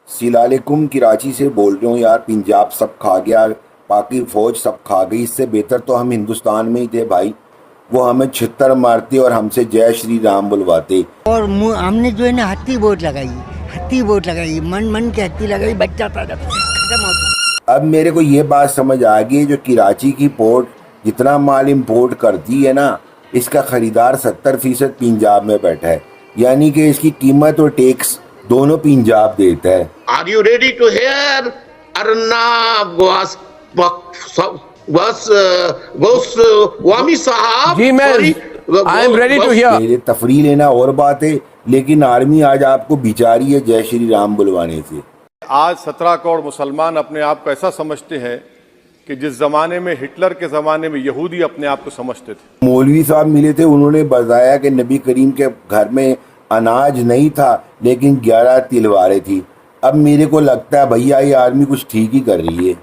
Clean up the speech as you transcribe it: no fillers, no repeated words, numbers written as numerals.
सलालेकुम, कराची से बोल रहा हूँ यार। पंजाब सब खा गया, पाकि फौज सब खा गई। इससे बेहतर तो हम हिंदुस्तान में ही थे भाई। वो हमें छित्तर मारते और हमसे जय श्री राम बुलवाते। और हमने जो है ना हत्ती वोट लगाई, मन मन के हत्ती लगाई, बच्चा पैदा खत्म हो गया। अब मेरे को ये बात समझ आ गई, जो कराची की पोर्ट जितना माल इम्पोर्ट करती है ना, इसका खरीदार 70% पंजाब में बैठा है। यानी कि इसकी कीमत और टैक्स दोनों पंजाब देता है। Are you ready to hear? Arnab Goswami साहब। जी मैं I am ready to hear. मेरे तफरी लेना और बात है, लेकिन आर्मी आज आपको बिचारी है जय श्री राम बुलवाने से। आज 17 करोड़ मुसलमान अपने आप को ऐसा समझते हैं कि जिस जमाने में हिटलर के जमाने में यहूदी अपने आप को समझते थे। मौलवी साहब मिले थे, उन्होंने बताया कि नबी करीम के घर में अनाज नहीं था लेकिन 11 तलवारें थी। अब मेरे को लगता है भैया ये आर्मी कुछ ठीक ही कर रही है।